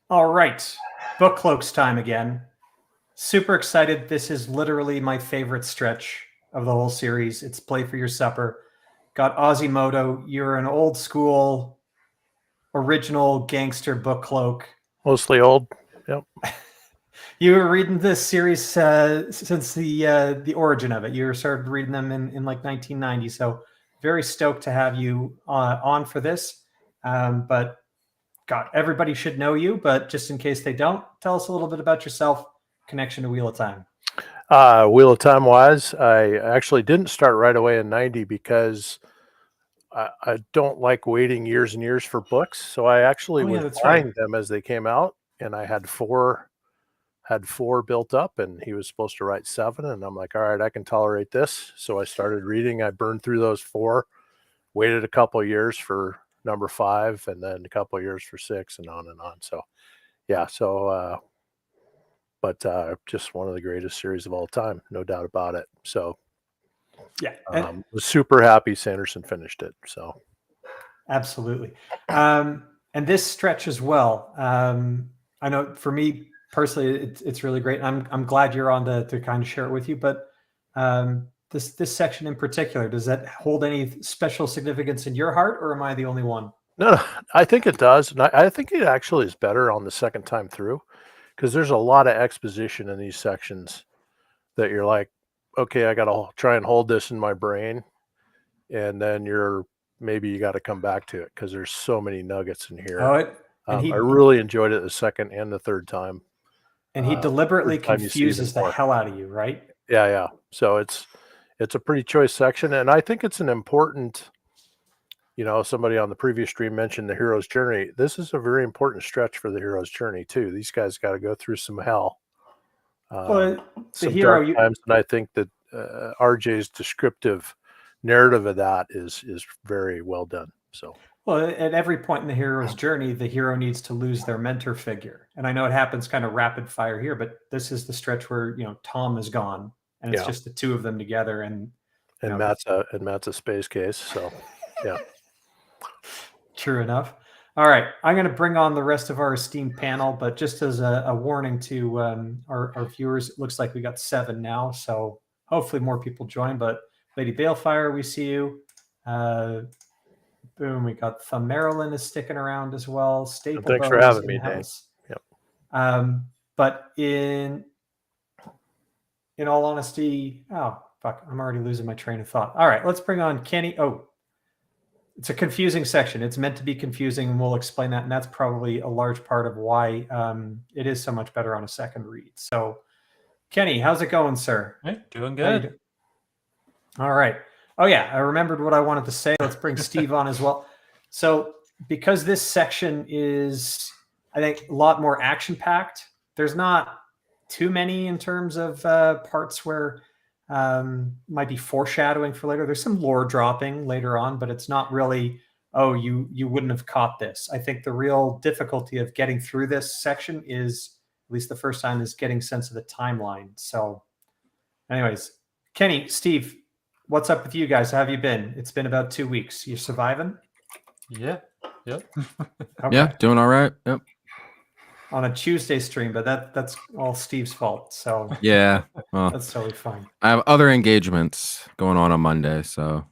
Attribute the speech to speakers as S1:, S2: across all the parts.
S1: All right, Bookcloaks time again. Super excited. This is literally my favorite stretch of the whole series. It's Play for Your Supper. Got Ozzymodo. You're an old school, original gangster book cloak.
S2: Mostly old. Yep.
S1: You were reading this series since the origin of it. You started reading them in like 1990. So very stoked to have you on for this. But God, everybody should know you. But just in case they don't, tell us a little bit about yourself. Connection to Wheel of Time.
S2: Wheel of Time wise, I actually didn't start right away in 90 because I don't like waiting years and years for books. So I actually
S1: Oh yeah,
S2: was
S1: that's
S2: buying
S1: right.
S2: them as they came out, and I had four built up, and he was supposed to write 7, and I'm like, all right, I can tolerate this. So I started reading. I burned through those 4, waited a couple of years for number 5, and then a couple of years for 6, and on and on. So yeah, but just one of the greatest series of all time, no doubt about it. So
S1: Yeah,
S2: was super happy Sanderson finished it. So
S1: absolutely. And this stretch as well. I know for me personally, it's really great. I'm glad you're on to kind of share it with you. But this section in particular, does that hold any special significance in your heart, or am I the only one?
S2: no, I think it does, and I think it actually is better on the second time through because there's a lot of exposition in these sections that you're like, okay, I got to try and hold this in my brain, and then maybe you got to come back to it because there's so many nuggets in
S1: Oh,
S2: here.
S1: and
S2: I really enjoyed it the second and the third time.
S1: he deliberately
S2: Third time you see even
S1: confuses the
S2: more.
S1: hell out of you, right?
S2: Yeah. So it's a pretty choice section, and I think it's an important. Somebody on the previous stream mentioned the hero's journey. This is a very important stretch for the hero's journey too. These guys got to go through some hell,
S1: Well, the
S2: some dark
S1: hero,
S2: times, and I think that RJ's descriptive narrative of that is very well done. So.
S1: well, at every point in the hero's journey, the hero needs to lose their mentor figure. And I know it happens kind of rapid fire here, but this is the stretch where, Tom is gone and it's just the two of them together. And
S2: Matt's a space case. So, yeah.
S1: True enough. All right. I'm going to bring on the rest of our esteemed panel, but just as a warning to our viewers, it looks like we got 7 now. So hopefully more people join. But Lady Balefire, we see you. Boom, we got Thumb Marilyn is sticking around as well. Staple
S2: Thanks for
S1: Bones
S2: having
S1: in
S2: me,
S1: the
S2: Dane.
S1: house.
S2: Yep.
S1: But in all honesty, oh fuck, I'm already losing my train of thought. All right, let's bring on Kenny. Oh, it's a confusing section. It's meant to be confusing, and we'll explain that. And that's probably a large part of why it is so much better on a second read. So, Kenny, how's it going, sir?
S3: Hey, doing good.
S1: All right. Oh, yeah, I remembered what I wanted to say. Let's bring Steve on as well. So, because this section is, I think, a lot more action-packed, there's not too many in terms of parts where might be foreshadowing for later. There's some lore dropping later on, but it's not really, oh, you wouldn't have caught this. I think the real difficulty of getting through this section is, at least the first time, is getting sense of the timeline. So anyways, Kenny, Steve, what's up with you guys? How have you been? It's been about 2 weeks. You surviving?
S3: Yeah. Yep.
S1: Okay.
S4: Yeah, doing all right. Yep.
S1: On a Tuesday stream, but that's all Steve's fault. So
S4: Yeah, well,
S1: that's totally fine.
S4: I have other engagements going on Monday, so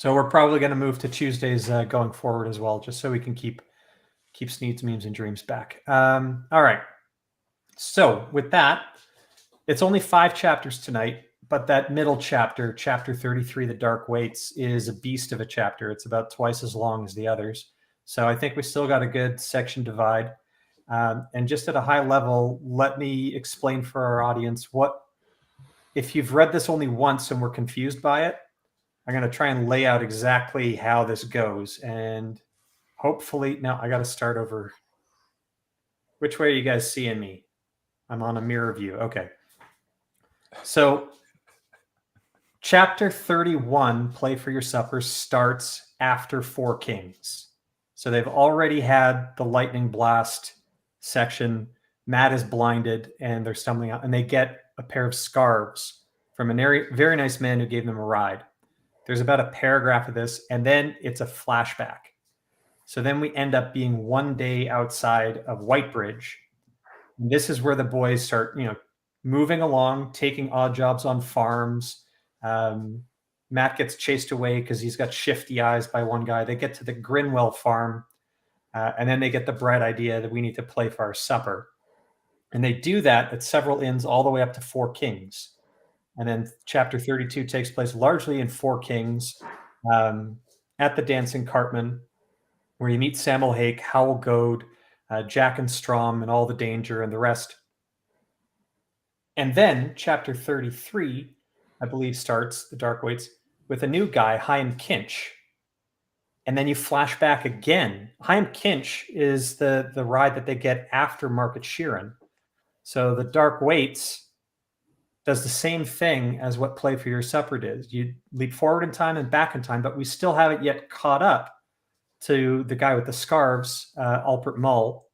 S1: we're probably going to move to Tuesdays going forward as well, just so we can keep Sneed's Memes and Dreams back. All right. So with that, it's only 5 chapters tonight, but that middle chapter, chapter 33, The Dark Waits, is a beast of a chapter. It's about twice as long as the others. So I think we still got a good section divide. And just at a high level, let me explain for our audience if you've read this only once and were confused by it, I'm going to try and lay out exactly how this goes. And hopefully, now I got to start over. Which way are you guys seeing me? I'm on a mirror view. Okay. So chapter 31, Play for Your Supper, starts after 4 Kings. So they've already had the lightning blast section. Matt is blinded and they're stumbling out, and they get a pair of scarves from a very nice man who gave them a ride. There's about a paragraph of this, and then it's a flashback. So then we end up being 1 day outside of Whitebridge. And this is where the boys start, moving along, taking odd jobs on farms. Matt gets chased away because he's got shifty eyes by one guy. They get to the Grinwell farm, and then they get the bright idea that we need to play for our supper. And they do that at several inns all the way up to Four Kings. And then chapter 32 takes place largely in Four Kings, at the Dancing Cartman, where you meet Samuel Hake, Howell Goad, Jack and Strom, and all the danger and the rest. And then chapter 33, I believe, starts, The Dark Waits, with a new guy, Chaim Kinch. And then you flash back again. Chaim Kinch is the ride that they get after Market Sheeran. So The Dark Waits does the same thing as what Play for Your Supper did. You leap forward in time and back in time, but we still haven't yet caught up to the guy with the scarves, Alpert Mull,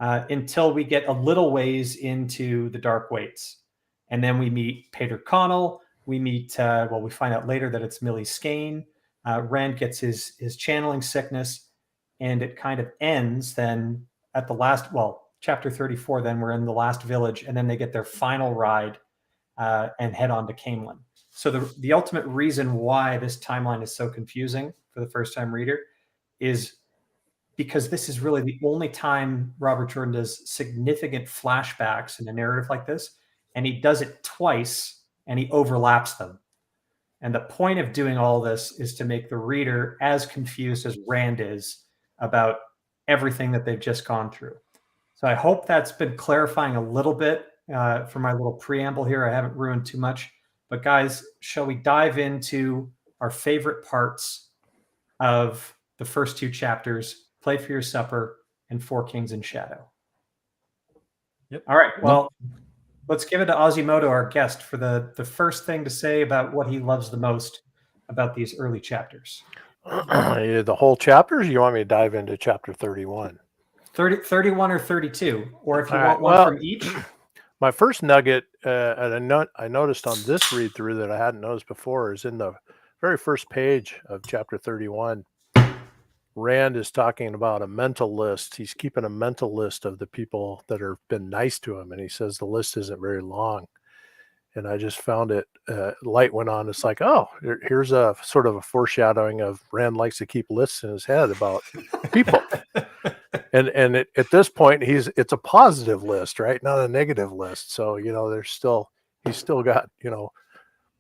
S1: until we get a little ways into The Dark Waits. And then we meet Peter Connell. We meet, we find out later that it's Millie Skane. Rand gets his channeling sickness, and it kind of ends then at the last, chapter 34, then we're in the last village, and then they get their final ride and head on to Caemlyn. So the ultimate reason why this timeline is so confusing for the first-time reader is because this is really the only time Robert Jordan does significant flashbacks in a narrative like this, and he does it twice, and he overlaps them. And the point of doing all this is to make the reader as confused as Rand is about everything that they've just gone through. So I hope that's been clarifying a little bit for my little preamble here. I haven't ruined too much. But guys, shall we dive into our favorite parts of the first two chapters, Play for Your Supper and Four Kings in Shadow?
S3: Yep.
S1: All right. Well, let's give it to Ozzymodo, our guest, for the first thing to say about what he loves the most about these early chapters.
S2: The whole chapters? Or you want me to dive into chapter 31?
S1: 31 or 32, or if you
S2: All
S1: want
S2: right,
S1: one
S2: well,
S1: from each.
S2: My first nugget, and I noticed on this read through that I hadn't noticed before, is in the very first page of chapter 31. Rand is talking about a mental list. He's keeping a mental list of the people that have been nice to him, and he says the list isn't very long. And I just found it, light went on. It's like, oh, here's a sort of a foreshadowing of Rand likes to keep lists in his head about people. And at this point, it's a positive list, right? Not a negative list. So, he's still got,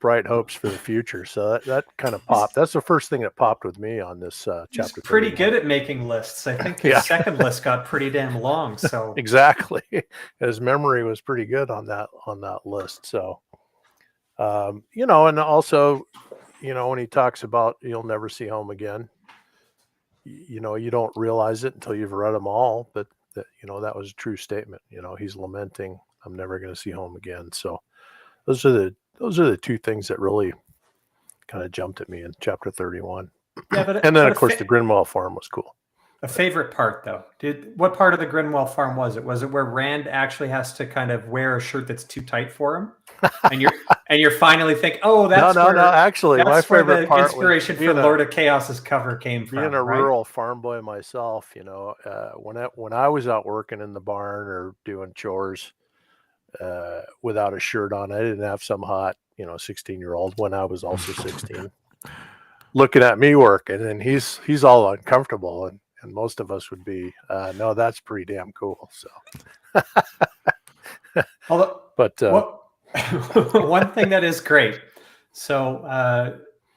S2: bright hopes for the future. So that kind of popped. That's the first thing that popped with me on this chapter.
S1: He's pretty good at making lists. I think his second list got pretty damn long. So
S2: exactly, his memory was pretty good on that list. So, and also, when he talks about you'll never see home again, you don't realize it until you've read them all. But that was a true statement. He's lamenting, I'm never going to see home again. So those are the two things that really kind of jumped at me in chapter 31.
S1: Yeah,
S2: and then of course the Grinwell farm was cool.
S1: A favorite part though, what part of the Grinwell farm was it? Was it where Rand actually has to kind of wear a shirt that's too tight for him, and you're finally thinking, oh, that's
S2: no. Actually,
S1: that's
S2: my favorite
S1: where the
S2: part
S1: inspiration for Lord of Chaos's cover came from.
S2: Being a rural farm boy myself, when I was out working in the barn or doing chores without a shirt on, I didn't have some hot 16-year-old when I was also 16 looking at me working, and he's all uncomfortable, and most of us would be no, that's pretty damn cool. So
S1: one thing that is great, so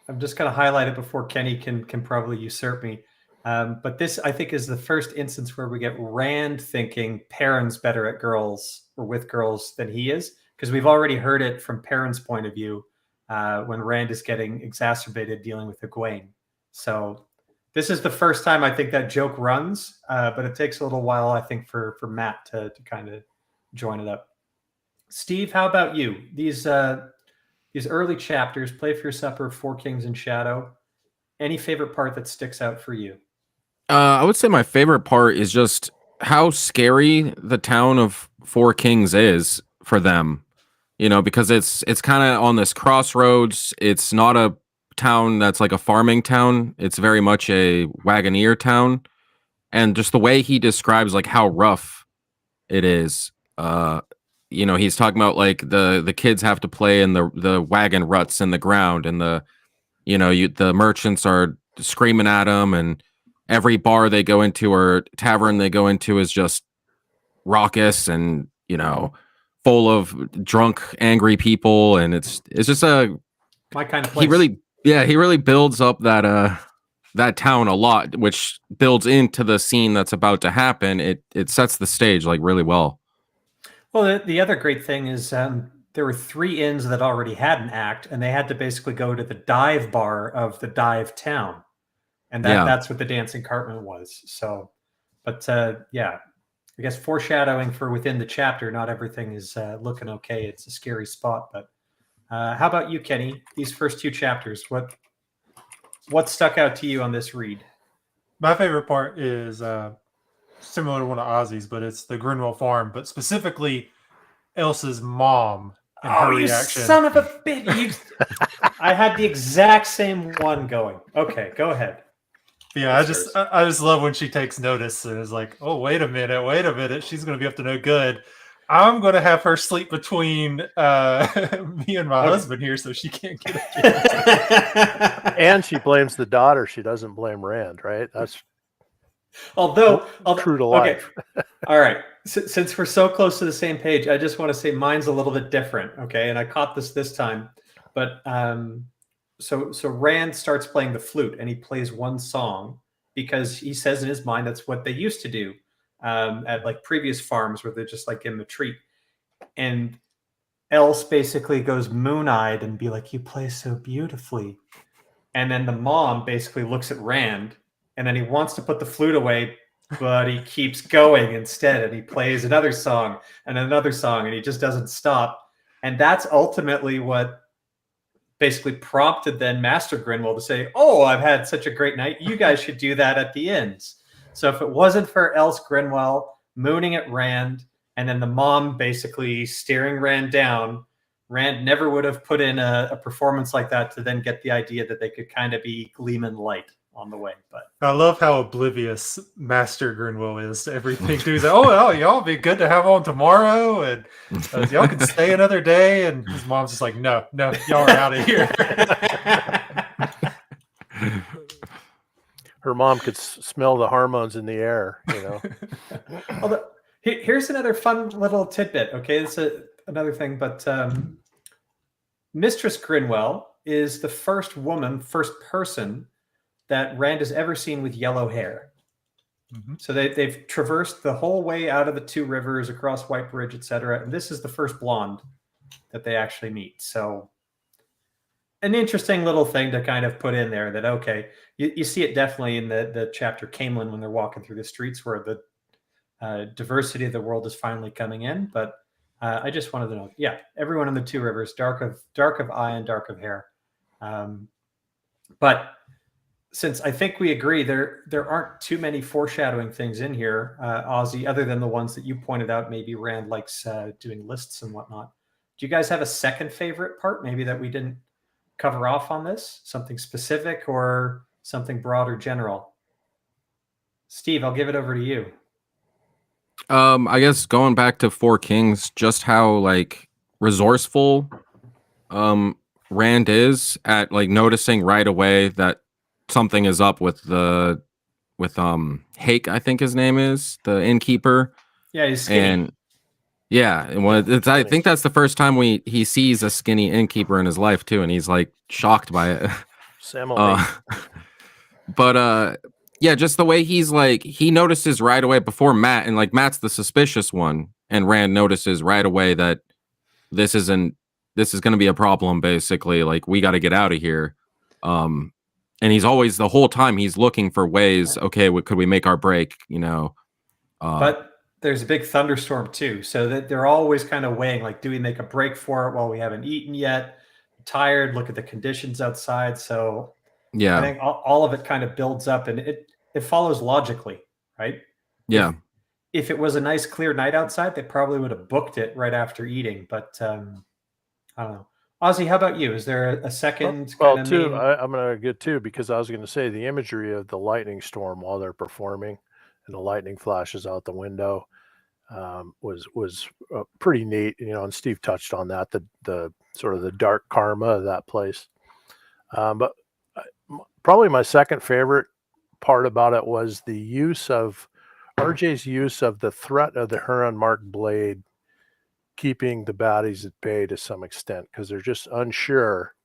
S1: I'm just going to highlight it before Kenny can probably usurp me, but this I think is the first instance where we get Rand thinking Perrin's better at girls or with girls than he is, because we've already heard it from Perrin's point of view when Rand is getting exacerbated dealing with Egwene. So this is the first time I think that joke runs, but it takes a little while, I think, for Matt to kind of join it up. Steve, how about you? These early chapters, Play for Your Supper, Four Kings in Shadow. Any favorite part that sticks out for you?
S4: I would say my favorite part is just how scary the town of Four Kings is for them. Because it's kind of on this crossroads. It's not a town that's like a farming town. It's very much a wagoneer town. and just the way he describes like how rough it is. He's talking about like the kids have to play in the wagon ruts in the ground, and the merchants are screaming at them, and every bar they go into or tavern they go into is just raucous and full of drunk, angry people, and it's just
S1: My kind of place.
S4: he really builds up that town a lot, which builds into the scene that's about to happen. It sets the stage like really well.
S1: Well, the other great thing is there were 3 inns that already had an act, and they had to basically go to the dive bar of the dive town, and that's what the dancing cartman was. So, but yeah, I guess foreshadowing for within the chapter. Not everything is looking okay. It's a scary spot. But how about you, Kenny? These first 2 chapters, what stuck out to you on this read?
S3: My favorite part is similar to one of Ozzy's, but it's the Grinwell farm, but specifically Elsa's mom and her reaction.
S1: You son of a bitch! I had the exact same one going. Okay, go ahead.
S3: Yeah, I just love when she takes notice and is like, "Oh, wait a minute, she's going to be up to no good. I'm going to have her sleep between me and my husband here, so she can't get it."
S2: And she blames the daughter. She doesn't blame Rand, right? That's
S1: although
S2: true to life.
S1: Okay. All right. Since we're so close to the same page, I just want to say mine's a little bit different. Okay, and I caught this time, but so Rand starts playing the flute, and he plays one song because he says in his mind that's what they used to do at like previous farms where they're just like in the treat, and Else basically goes moon-eyed and be like, "You play so beautifully," and then the mom basically looks at Rand. And then he wants to put the flute away, but he keeps going instead. And he plays another song, and he just doesn't stop. And that's ultimately what basically prompted then Master Grinwell to say, "Oh, I've had such a great night. You guys should do that at the inns." So if it wasn't for Else Grinwell mooning at Rand, and then the mom basically staring Rand down, Rand never would have put in a performance like that to then get the idea that they could kind of be gleaming light on the way. But
S3: I love how oblivious Master Grinwell is to everything. He's like, "Oh, y'all be good to have on tomorrow, and y'all can stay another day." And his mom's just like, "No, y'all are out of here."
S2: Her mom could smell the hormones in the air,
S1: Although, here's another fun little tidbit. Okay, it's another thing, but Mistress Grinwell is the first person that Rand has ever seen with yellow hair. Mm-hmm. So they've traversed the whole way out of the 2 rivers across Whitebridge, etc. And this is the first blonde that they actually meet. So an interesting little thing to kind of put in there that, okay, you see it definitely in the chapter Caemlyn when they're walking through the streets where the diversity of the world is finally coming in. But I just wanted to know, yeah, everyone in the 2 rivers, dark of eye and dark of hair. But since I think we agree there aren't too many foreshadowing things in here, Ozzy, other than the ones that you pointed out, maybe Rand likes doing lists and whatnot. Do you guys have a second favorite part, maybe that we didn't cover off on this? Something specific or something broad or general? Steve, I'll give it over to you.
S4: I guess going back to Four Kings, just how like resourceful Rand is at like noticing right away that something is up with Hake, I think his name is, the innkeeper.
S1: Yeah, he's skinny.
S4: And yeah, I think that's the first time he sees a skinny innkeeper in his life too, and he's like shocked by it. But yeah, just the way he's like, he notices right away before Matt, and like Matt's the suspicious one, and Rand notices right away that this is going to be a problem. Basically, like we got to get out of here. And he's always, the whole time, he's looking for ways. Okay, could we make our break?
S1: But there's a big thunderstorm too, so that they're always kind of weighing, like, do we make a break for it while we haven't eaten yet? I'm tired. Look at the conditions outside. So yeah, I think all of it kind of builds up, and it follows logically, right?
S4: Yeah.
S1: If it was a nice clear night outside, they probably would have booked it right after eating. But I don't know. Ozzy, how about you? Is there a second?
S2: Well, I'm going to get 2, because I was going to say the imagery of the lightning storm while they're performing and the lightning flashes out the window was pretty neat. And Steve touched on that, the sort of the dark karma of that place. But probably my second favorite part about it was the use of RJ's use of the threat of the Huron marked blade, keeping the baddies at bay to some extent, because they're just unsure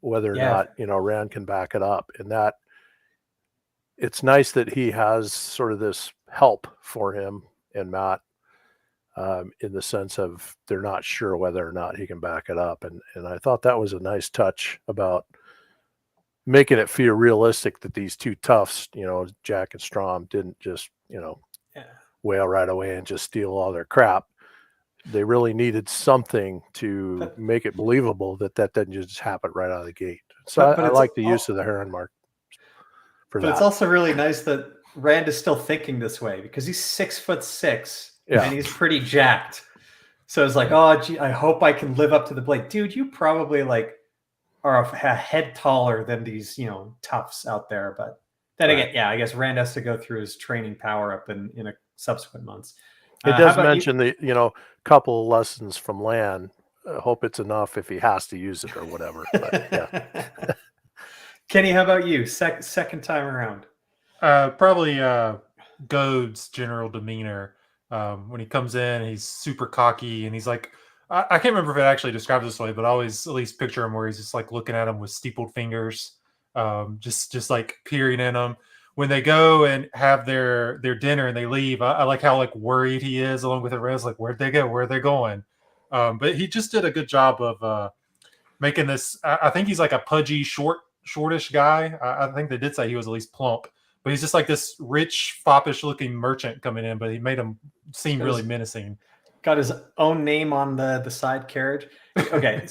S2: whether or not Rand can back it up. And that it's nice that he has sort of this help for him and Matt, in the sense of they're not sure whether or not he can back it up. And I thought that was a nice touch about making it feel realistic that these two toughs, Jack and Strom, didn't just, wail right away and just steal all their crap. They really needed something to make it believable that didn't just happen right out of the gate. So I like the use of the Huron mark for that.
S1: But it's also really nice that Rand is still thinking this way, because he's 6'6" and he's pretty jacked. So it's like, oh, gee, I hope I can live up to the blade. Dude, you probably are a head taller than these, toughs out there. But then again, I guess Rand has to go through his training power up in a subsequent months.
S2: It does mention the, couple of lessons from Lan. I hope it's enough if he has to use it or whatever. But, yeah.
S1: Kenny, how about you? Second time around.
S3: Probably Gode's general demeanor. When he comes in, he's super cocky, and he's like, I can't remember if it actually describes this way, but I always at least picture him where he's just like looking at him with steepled fingers, just like peering in them. When they go and have their dinner and they leave, I like how worried he is along with the rest. Like, where'd they go? Where are they going? But he just did a good job of making this. I think he's like a pudgy, shortish guy. I think they did say he was at least plump, but he's just like this rich, foppish-looking merchant coming in. But he made him seem really menacing.
S1: Got his own name on the side carriage. Okay.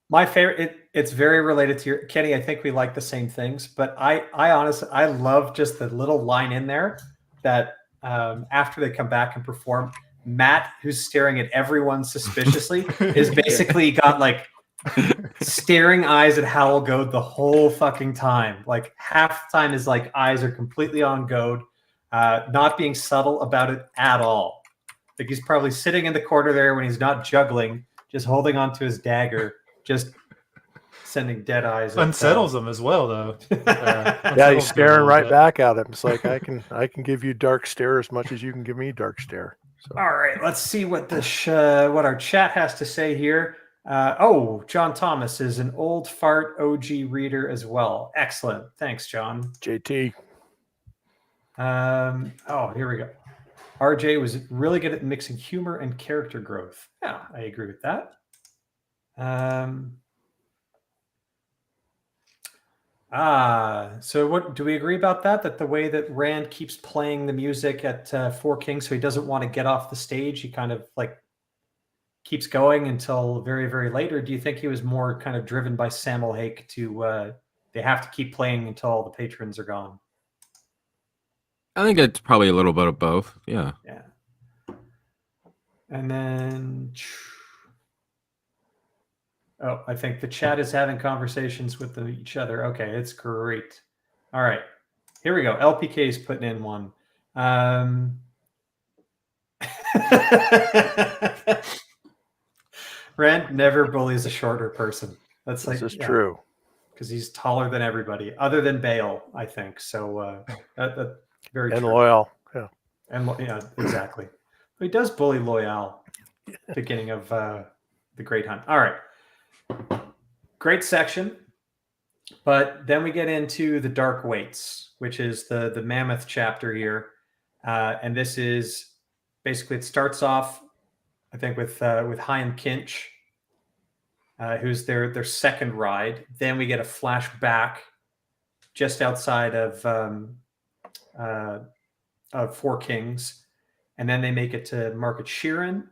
S1: My favorite, it's very related to your Kenny. I think we like the same things, but I honestly, I love just the little line in there that after they come back and perform, Matt, who's staring at everyone suspiciously, is basically got staring eyes at Howell Goad the whole fucking time. Like half the time his eyes are completely on Goad, not being subtle about it at all. Like he's probably sitting in the corner there when he's not juggling, just holding onto his dagger, just sending dead eyes.
S3: Unsettles him as well, though.
S2: He's staring right back at him. It's like I can give you dark stare as much as you can give me dark stare. So.
S1: All right, let's see what what our chat has to say here. John Thomas is an old fart OG reader as well. Excellent, thanks, John.
S2: JT.
S1: Here we go. RJ was really good at mixing humor and character growth. Yeah, I agree with that. So what do we agree about that? That the way that Rand keeps playing the music at Four Kings, so he doesn't want to get off the stage, he kind of keeps going until very, very late? Or do you think he was more kind of driven by Samuel Hake to they have to keep playing until all the patrons are gone?
S4: I think it's probably a little bit of both. Yeah.
S1: Yeah. And then, I think the chat is having conversations with each other. Okay, it's great. All right, here we go. LPK is putting in one. Rand never bullies a shorter person. That's
S2: this is true.
S1: Because he's taller than everybody, other than Bale, I think. So that very
S2: and
S1: true.
S2: Loyal, yeah,
S1: and exactly. He does bully Loyal. Beginning of the Great Hunt. All right, great section, but then we get into the Dark Waits, which is the mammoth chapter here, and this is basically it starts off, I think, with Chaim Kinch, who's their second ride. Then we get a flashback just outside of Four Kings, and then they make it to Market Sheeran,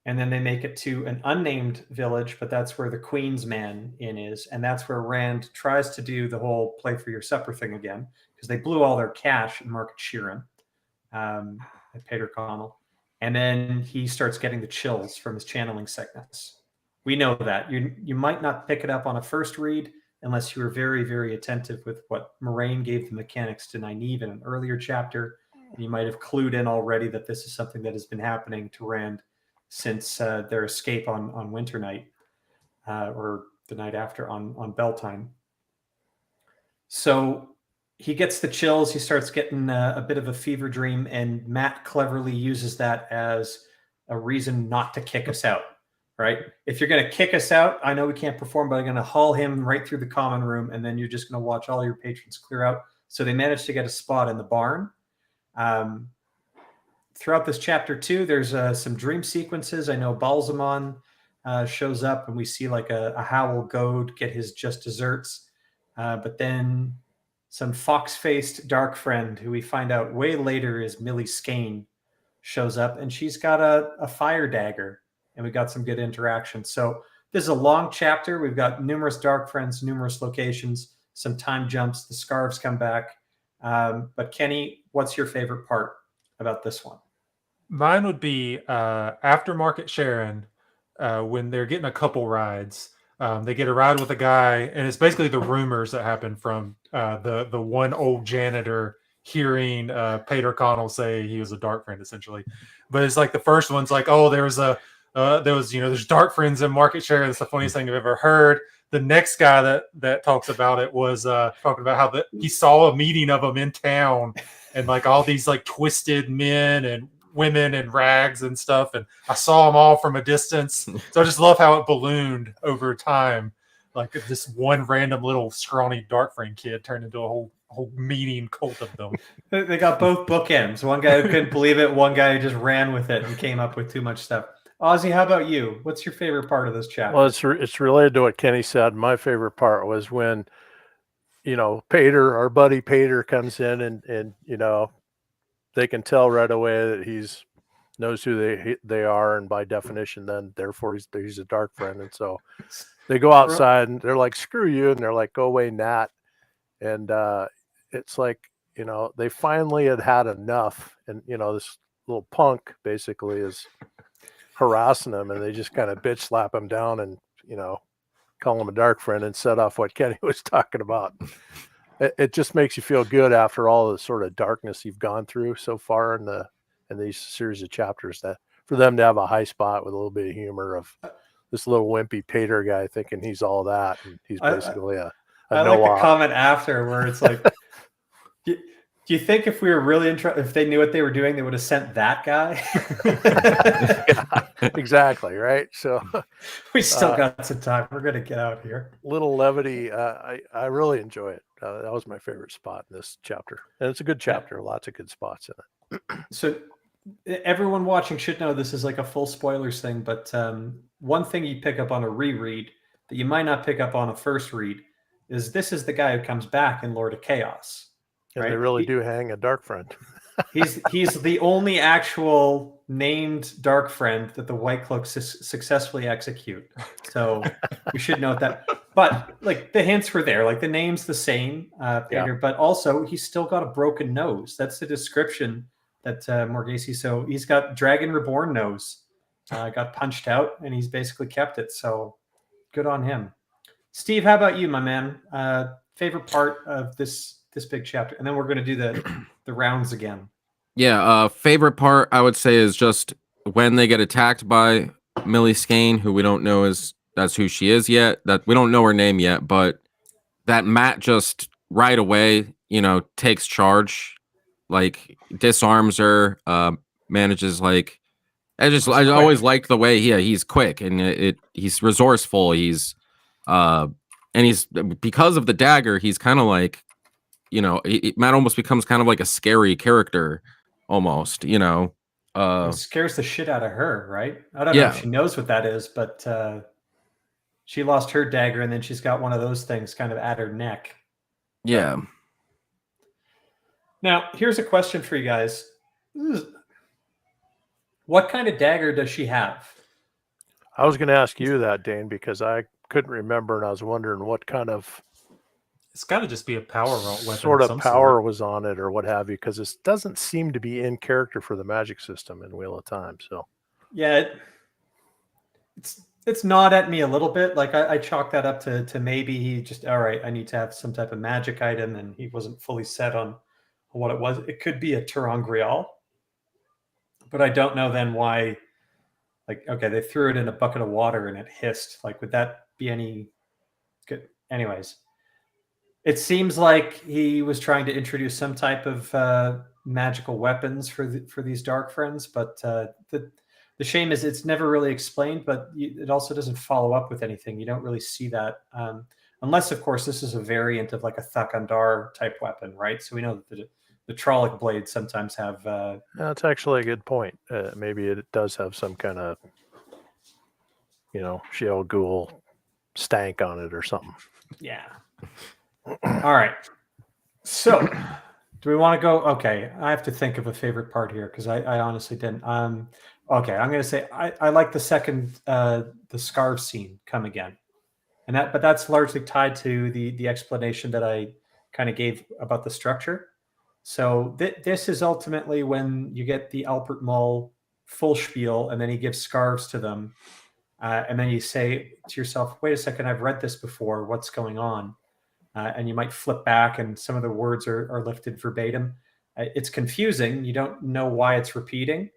S1: and then they make it to an unnamed village, but that's where the Queen's Man Inn is, and that's where Rand tries to do the whole play for your supper thing again, because they blew all their cash in Market Sheeran at Pater Connell, and then he starts getting the chills from his channeling sickness. We know that. You might not pick it up on a first read, unless you were very, very attentive with what Moraine gave the mechanics to Nynaeve in an earlier chapter. And you might have clued in already that this is something that has been happening to Rand since their escape on Winter Night, or the night after on Beltane. So he gets the chills. He starts getting a bit of a fever dream, and Matt cleverly uses that as a reason not to kick us out, right? If you're going to kick us out, I know we can't perform, but I'm going to haul him right through the common room, and then you're just going to watch all your patrons clear out. So they managed to get a spot in the barn. Throughout this chapter too, there's some dream sequences. I know Balsamon shows up, and we see like a Howl Goad get his just desserts. But then some fox-faced dark friend, who we find out way later is Millie Skane, shows up, and she's got a fire dagger, and we got some good interaction. So this is a long chapter. We've got numerous dark friends, numerous locations, some time jumps. The scarves come back. But Kenny, what's your favorite part about this one?
S3: Mine would be aftermarket Sharon, when they're getting a couple rides. They get a ride with a guy, and it's basically the rumors that happen from the one old janitor hearing Pater Connell say he was a dark friend, essentially. But it's like the first one's like, oh, there's dark friends in Market Share. That's the funniest thing I've ever heard. The next guy that talks about it was talking about how he saw a meeting of them in town, and like all these like twisted men and women in rags and stuff, and I saw them all from a distance. So I just love how it ballooned over time. Like this one random little scrawny dark friend kid turned into a whole meeting cult of them.
S1: They got both bookends. One guy who couldn't believe it, one guy who just ran with it and came up with too much stuff. Ozzy, how about you? What's your favorite part of this chapter?
S2: Well, it's related to what Kenny said. My favorite part was when, Pater, our buddy Pater, comes in and they can tell right away that he's knows who they are, and by definition, then therefore he's a dark friend. And so they go outside and they're like, "Screw you," and they're like, "Go away, Nat." And it's like, they finally had enough, and this little punk basically is harassing them, and they just kind of bitch slap him down and call him a dark friend and set off what Kenny was talking about. It just makes you feel good after all the sort of darkness you've gone through so far in these series of chapters, that for them to have a high spot with a little bit of humor of this little wimpy Pater guy thinking he's all that, and he's basically
S1: I like the comment after where it's like, do you think if we were really if they knew what they were doing, they would have sent that guy?
S2: Yeah, exactly, right? So
S1: we still got some time. We're going to get out here.
S2: Little levity. I really enjoy it. That was my favorite spot in this chapter. And it's a good chapter. Yeah. Lots of good spots in it.
S1: So everyone watching should know this is like a full spoilers thing, but one thing you pick up on a reread that you might not pick up on a first read is this is the guy who comes back in Lord of Chaos.
S2: And they really do hang a dark friend.
S1: he's the only actual named dark friend that the Whitecloaks successfully execute. So we should note that. But like the hints were there, like the name's the same, Pater, but also he's still got a broken nose. That's the description that Morghese. So he's got Dragon Reborn nose, got punched out, and he's basically kept it. So good on him. Steve, how about you, my man? Favorite part of this big chapter, and then we're going to do the rounds again.
S4: Yeah, favorite part I would say is just when they get attacked by Millie Skane, who we don't know that's who she is yet. That we don't know her name yet, but that Matt just right away, takes charge, like disarms her, manages like. I always liked the way he's quick and he's resourceful. He's and he's because of the dagger, he's kind of like. Matt almost becomes kind of like a scary character, almost. It
S1: scares the shit out of her, right? I don't know if she knows what that is, but she lost her dagger, and then she's got one of those things kind of at her neck.
S4: Yeah.
S1: Now, here's a question for you guys: what kind of dagger does she have?
S2: I was going to ask you that, Dane, because I couldn't remember, and I was wondering what kind of.
S3: It's got to just be a power weapon.
S2: Sort of power was on it or what have you, because it doesn't seem to be in character for the magic system in Wheel of Time. So,
S1: yeah, it's gnawed at me a little bit. Like I chalk that up to maybe he just, all right, I need to have some type of magic item, and he wasn't fully set on what it was. It could be a Terangrial, but I don't know then why. Like, okay, they threw it in a bucket of water and it hissed. Like, would that be any good? Anyways, it seems like he was trying to introduce some type of magical weapons for these dark friends, but the shame is it's never really explained, but it also doesn't follow up with anything. You don't really see that unless, of course, this is a variant of like a Thakandar type weapon, right? So we know that the Trolloc blades sometimes have.
S2: That's actually a good point. Maybe it does have some kind of, Sheol Ghoul stank on it or something.
S1: Yeah. All right. So, do we want to go? Okay, I have to think of a favorite part here because I honestly didn't. Okay, I'm going to say I like the second the scarf scene come again, but that's largely tied to the explanation that I kind of gave about the structure. So this is ultimately when you get the Alpert Mull full spiel, and then he gives scarves to them, and then you say to yourself, "Wait a second, I've read this before. What's going on?" And you might flip back, and some of the words are lifted verbatim. It's confusing. You don't know why it's repeating.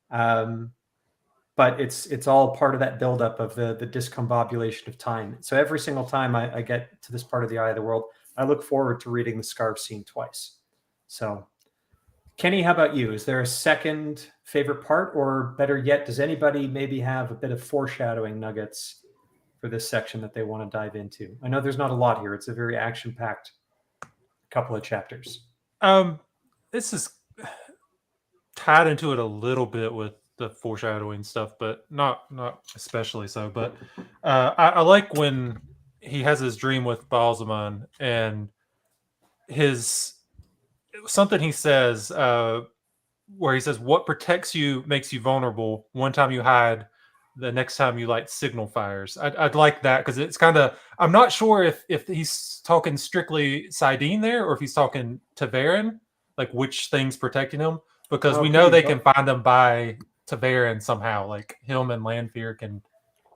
S1: But it's all part of that buildup of the discombobulation of time. So every single time I get to this part of the Eye of the World, I look forward to reading the scarf scene twice. So, Kenny, how about you? Is there a second favorite part, or better yet, does anybody maybe have a bit of foreshadowing nuggets for this section that they want to dive into? I know there's not a lot here. It's a very action-packed couple of chapters.
S3: This is tied into it a little bit with the foreshadowing stuff, but not especially so. But I like when he has his dream with Balsamon and something he says where he says, "What protects you makes you vulnerable. One time you hide, the next time you light signal fires." I'd like that because it's kind of, I'm not sure if he's talking strictly Sidene there or if he's talking Taverin, like which thing's protecting him, because we know they can find them by Taverin somehow. Like him and Lanfear can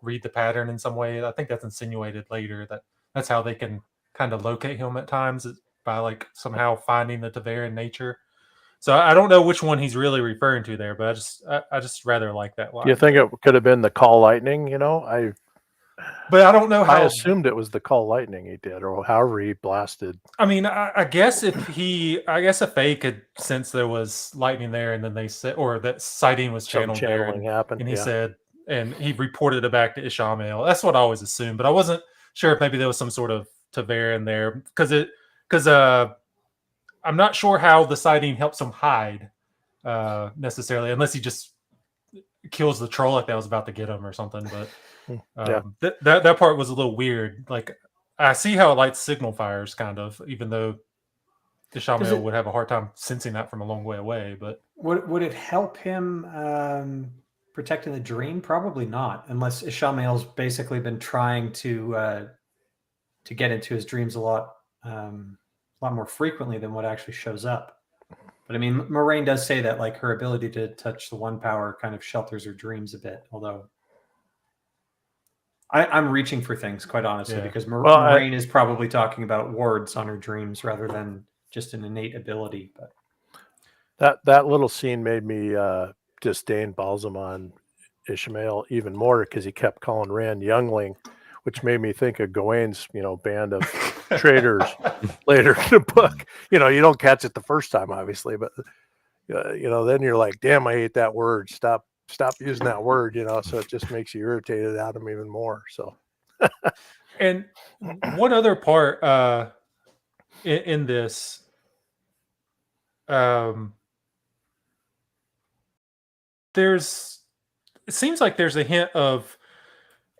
S3: read the pattern in some way. I think that's insinuated later that's how they can kind of locate him at times, by like somehow finding the Taverin nature. So I don't know which one he's really referring to there, but I just rather like that line.
S2: You think it could have been the Call Lightning?
S3: But I don't know how.
S2: I assumed it was the Call Lightning he did, or however he blasted.
S3: I mean, I guess if Faye could sense there was lightning there, and then they said, or that Sidene was channeled there,
S2: happened,
S3: and he said, and he reported it back to Ishamael. That's what I always assumed, but I wasn't sure if maybe there was some sort of Taverin there because I'm not sure how the Sidene helps him hide necessarily, unless he just kills the Trolloc that was about to get him or something. But that part was a little weird. Like, I see how it lights signal fires, kind of, even though Ishamael would have a hard time sensing that from a long way away. But
S1: would it help him protecting the dream? Probably not, unless Ishamael's basically been trying to get into his dreams a lot more frequently than what actually shows up. But I mean, Moraine does say that like her ability to touch the one power kind of shelters her dreams a bit, although I'm reaching for things, quite honestly, because Moraine is probably talking about wards on her dreams rather than just an innate ability.
S2: But that little scene made me disdain Balsamon Ishamael even more, because he kept calling Rand youngling, which made me think of Gawain's, band of traders later in the book. You don't catch it the first time, obviously, but then you're like, damn, I hate that word. Stop using that word, so it just makes you irritated at him even more. So,
S3: and one other part in this, it seems like there's a hint of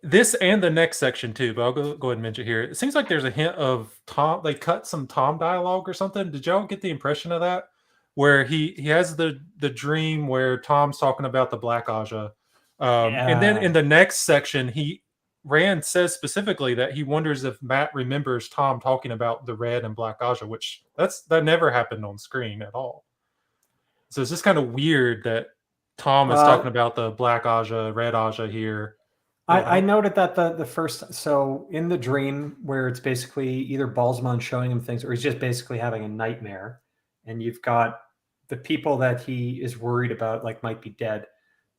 S3: this and the next section too, but I'll go ahead and mention it here. It seems like there's a hint of Tom. They cut some Tom dialogue or something. Did y'all get the impression of that? Where he has the dream where Tom's talking about the Black Aja. And then in the next section, Rand says specifically that he wonders if Matt remembers Tom talking about the Red and Black Aja, which that never happened on screen at all. So it's just kind of weird that Tom is talking about the Black Aja, Red Aja here.
S1: I noted that the first, so in the dream where it's basically either Balsamon showing him things or he's just basically having a nightmare, and you've got the people that he is worried about like might be dead.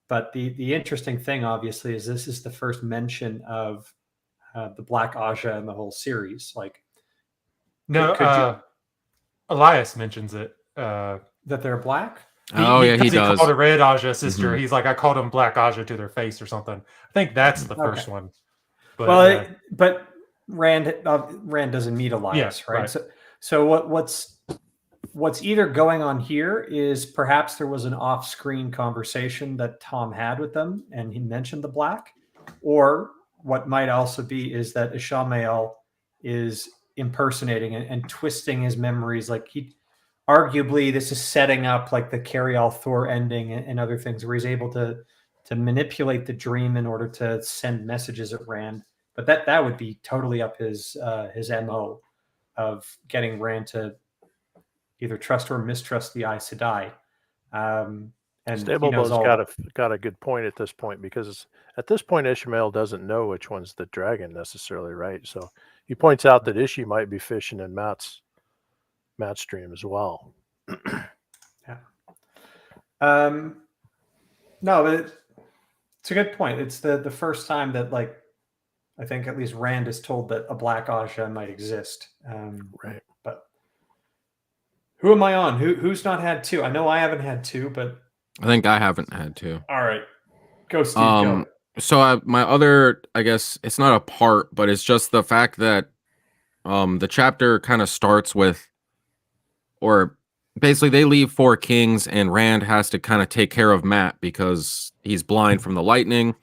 S1: But the interesting thing, obviously, is this is the first mention of the Black Aja in the whole series. Like,
S3: No,
S1: could you,
S3: Elias mentions it.
S1: that they're black?
S4: Oh yeah, he does.
S3: Called a red Aja sister.
S4: Mhm.
S3: He's like, I called him Black Aja to their face or something. I think that's the first
S1: Okay.
S3: one. But,
S1: Well, but Rand doesn't meet Elias,
S3: Yeah,
S1: right?
S3: right.
S1: So what's either going on here is perhaps there was an off-screen conversation that Tom had with them, and he mentioned the black, or what might also be is that Ishamael is impersonating and twisting his memories. Like he, arguably, this is setting up like the Carial Thor ending and other things, where he's able to manipulate the dream in order to send messages at Rand. But that would be totally up his MO of getting Rand to either trust or mistrust the Aes Sedai. And
S2: Stablebo's got a good point at this point, because at this point Ishmael doesn't know which one's the dragon necessarily, right? So he points out that Ishi might be fishing in Matt's dream as well.
S1: Yeah. No, but it's a good point. It's the first time that, like, I think at least Rand is told that a Black Aja might exist.
S2: Right.
S1: But who am I on? Who's not had two? I know I haven't had two, but
S4: I think I haven't had to.
S1: all right, go Steve. Go.
S4: So my other, I guess it's not a part, but it's just the fact that the chapter kind of starts with, or basically they leave Four Kings and Rand has to kind of take care of Matt because he's blind from the lightning.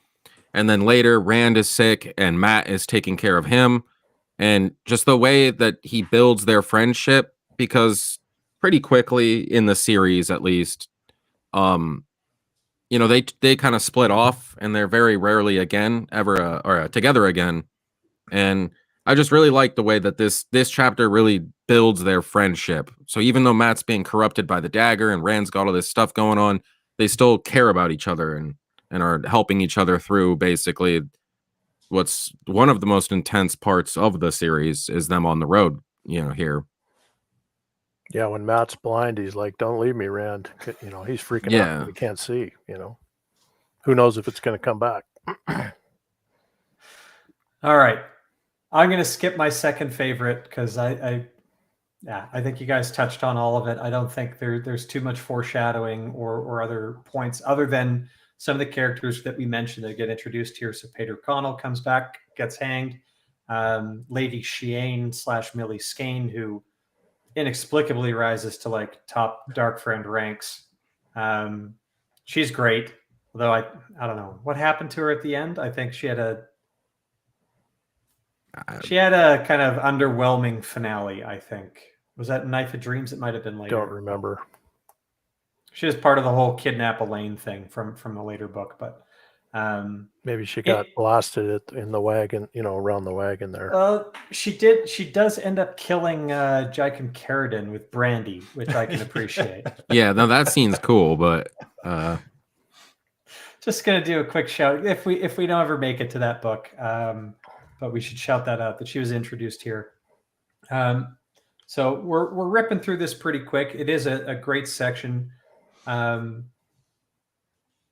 S4: And then later Rand is sick and Matt is taking care of him. And just the way that he builds their friendship, because pretty quickly in the series, at least, you know, they kind of split off and they're very rarely ever together again. And I just really like the way that this chapter really builds their friendship. So even though Matt's being corrupted by the dagger and Rand's got all this stuff going on, they still care about each other and are helping each other through basically what's one of the most intense parts of the series is them on the road, you know, here.
S2: Yeah, when Matt's blind, he's like, "Don't leave me, Rand." You know, he's freaking out. He can't see. You know, who knows if it's going to come back.
S1: All right, I'm going to skip my second favorite because I think you guys touched on all of it. I don't think there's too much foreshadowing or other points other than some of the characters that we mentioned that get introduced here. So Peter Connell comes back, gets hanged. Lady Shiane / Millie Skane, who inexplicably rises to like top Dark Friend ranks. She's great, although I don't know what happened to her at the end. I think she had a kind of underwhelming finale. I think, was that Knife of Dreams? It might have been later.
S2: Don't remember.
S1: She was part of the whole kidnap Elaine thing from the later book, but
S2: maybe she got blasted in the wagon, you know, around the wagon there.
S1: She did. She does end up killing Jaikim Carradine with brandy, which I can appreciate.
S4: Yeah, no, that scene's cool, but
S1: just gonna do a quick shout if we don't ever make it to that book, but we should shout that out that she was introduced here. So we're ripping through this pretty quick. It is a great section.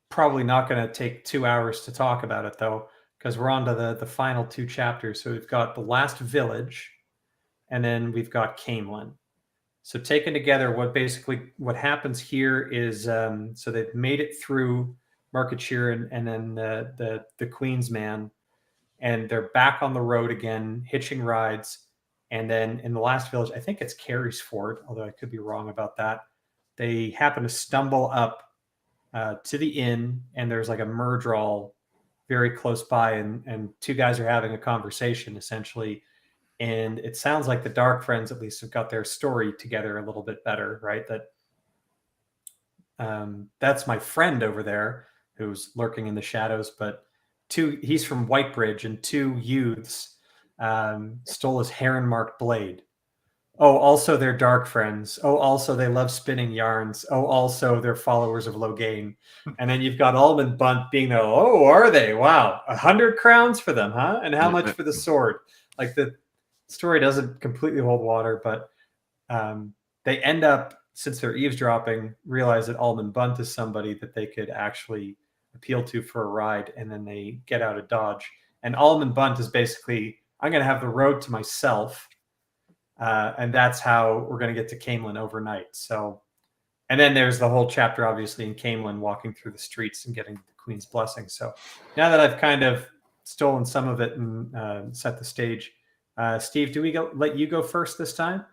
S1: Probably not going to take 2 hours to talk about it though, because we're on to the final two chapters. So we've got the last village, and then we've got Caemlyn. So taken together, what happens here is so they've made it through Marketshire and then the Queen's Man, and they're back on the road again, hitching rides. And then in the last village, I think it's Carey's Ford, although I could be wrong about that. They happen to stumble up to the inn, and there's like a murdral very close by, and two guys are having a conversation essentially. And it sounds like the Dark Friends at least have got their story together a little bit better, right? That that's my friend over there who's lurking in the shadows, but he's from Whitebridge, and two youths stole his heron-marked blade. Oh, also they're dark friends. Oh, also they love spinning yarns. Oh, also they're followers of Loghain. And then you've got Almond Bunt being there. Oh, are they? Wow, 100 crowns for them, huh? And how much for the sword? Like the story doesn't completely hold water, but they end up, since they're eavesdropping, realize that Almond Bunt is somebody that they could actually appeal to for a ride, and then they get out of Dodge. And Almond Bunt is basically, I'm going to have the road to myself. And that's how we're going to get to Caemlyn overnight. So, and then there's the whole chapter, obviously, in Caemlyn, walking through the streets and getting the Queen's blessing. So now that I've kind of stolen some of it and set the stage, Steve, do we let you go first this time?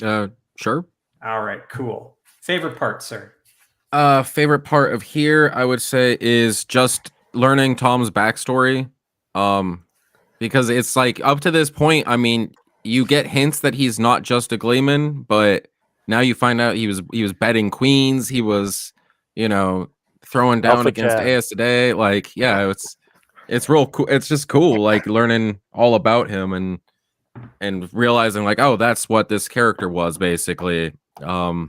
S4: Sure.
S1: All right, cool. Favorite part, sir?
S4: Favorite part of here, I would say, is just learning Tom's backstory. Because it's like up to this point, I mean, you get hints that he's not just a gleeman, but now you find out he was betting queens. He was, throwing down
S2: Alpha
S4: against
S2: Chad.
S4: Aes today. Like, yeah, it's real cool. It's just cool, like learning all about him and realizing like, oh, that's what this character was basically. Yeah.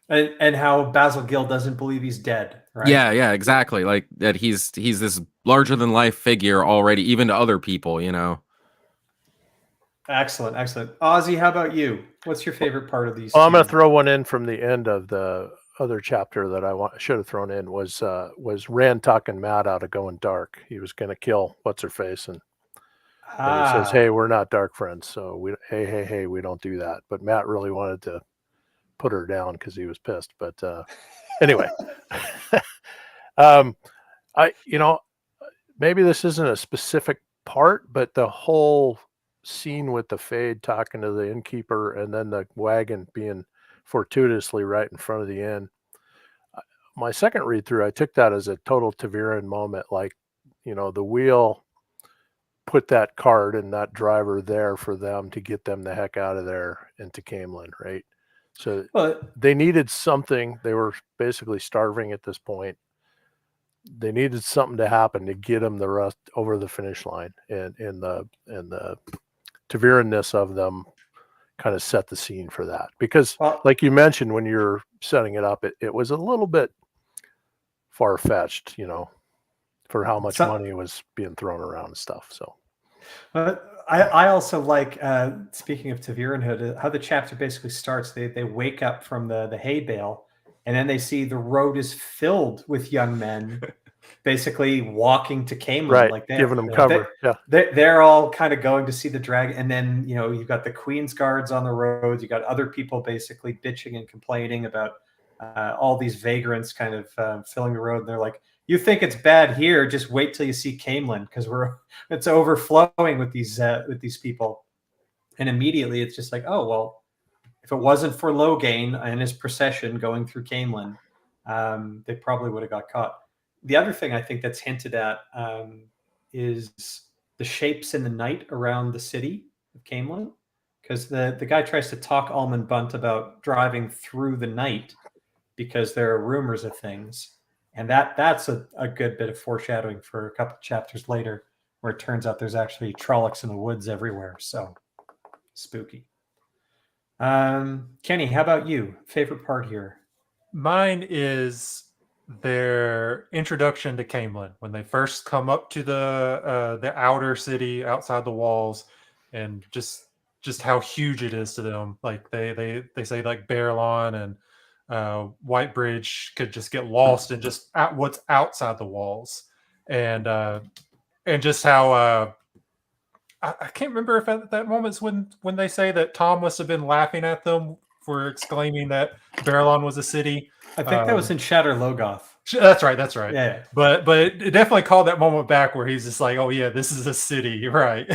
S1: And how Basil Gill doesn't believe he's dead, right?
S4: Yeah, exactly. Like that he's this larger than life figure already, even to other people,
S1: Excellent. Ozzy, how about you? What's your favorite part of these?
S2: Well, I'm going to throw one in from the end of the other chapter that should have thrown in was Rand talking Matt out of going dark. He was going to kill what's her face, and he says, "Hey, we're not dark friends, so hey, we don't do that." But Matt really wanted to put her down because he was pissed. But anyway, maybe this isn't a specific part, but the whole scene with the Fade talking to the innkeeper and then the wagon being fortuitously right in front of the inn. My second read through, I took that as a total Taviran moment. Like, the wheel put that cart and that driver there for them to get them the heck out of there into Caemlyn, right? So they needed something. They were basically starving at this point. They needed something to happen to get them the rest over the finish line, and the Taviranness of them kind of set the scene for that. Because, like you mentioned, when you're setting it up, it was a little bit far-fetched, for how much money was being thrown around and stuff. So,
S1: I also like, speaking of Taviranhood, how the chapter basically starts. They wake up from the hay bale, and then they see the road is filled with young men, basically walking to Caemlyn,
S2: right?
S1: Like
S2: giving them cover.
S1: They're all kind of going to see the dragon, and then you've got the Queen's guards on the roads. You got other people basically bitching and complaining about all these vagrants kind of filling the road. And they're like, "You think it's bad here? Just wait till you see Caemlyn, because it's overflowing with these people." And immediately it's just like, oh well, if it wasn't for Loghain and his procession going through Caemlyn, they probably would have got caught. The other thing I think that's hinted at is the shapes in the night around the city of Caemlyn, because the guy tries to talk Almond Bunt about driving through the night because there are rumors of things. And that's a good bit of foreshadowing for a couple chapters later, where it turns out there's actually Trollocs in the woods everywhere. So spooky. Kenny, how about you? Favorite part here?
S3: Mine is their introduction to Caemlyn when they first come up to the outer city outside the walls, and just how huge it is to them. Like they say like Barillon and Whitebridge could just get lost in just what's outside the walls, and just how I can't remember if at that moment's when they say that Tom must have been laughing at them for exclaiming that Barillon was a city.
S1: I think that was in Shatter Logoth.
S3: That's right.
S1: Yeah.
S3: But it definitely called that moment back where he's just like, "Oh yeah, this is a city, right?"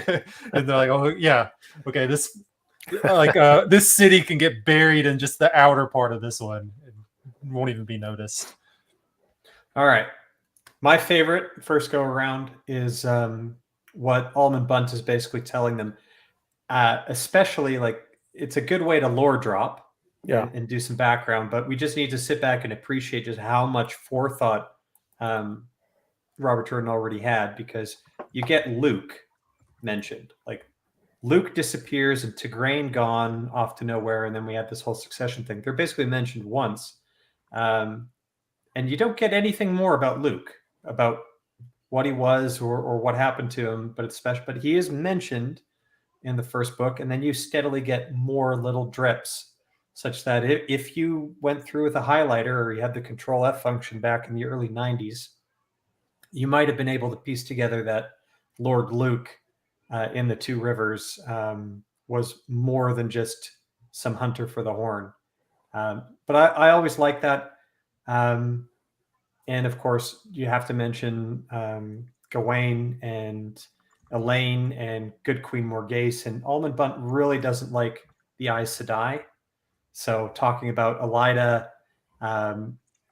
S3: And they're like, "Oh yeah, okay, this this city can get buried in just the outer part of this one. It won't even be noticed."
S1: All right, my favorite first go around is what Almond Bunt is basically telling them, especially like it's a good way to lore drop. And do some background, but we just need to sit back and appreciate just how much forethought Robert Jordan already had, because you get Luke mentioned. Like Luke disappears and Tigraine gone off to nowhere, and then we had this whole succession thing. They're basically mentioned once, and you don't get anything more about Luke, about what he was or what happened to him. But it's special. But he is mentioned in the first book, and then you steadily get more little drips, such that if you went through with a highlighter or you had the Control F function back in the early '90s, you might have been able to piece together that Lord Luke in the Two Rivers was more than just some hunter for the horn. But I always like that. And of course, you have to mention Gawain and Elaine and Good Queen Morghese. And Almond Bunt really doesn't like the Aes Sedai. So talking about Elida,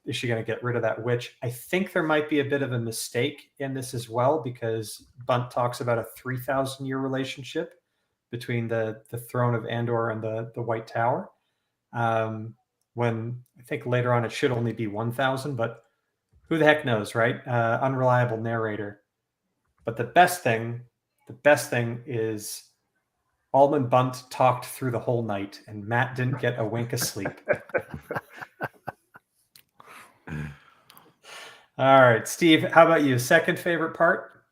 S1: is she going to get rid of that witch? I think there might be a bit of a mistake in this as well, because Bunt talks about a 3,000-year relationship between the throne of Andor and the White Tower. When I think later on it should only be 1,000, but who the heck knows, right? Unreliable narrator. But the best thing is Almond Bunt talked through the whole night, and Matt didn't get a wink of sleep. All right, Steve, how about you? Second favorite part?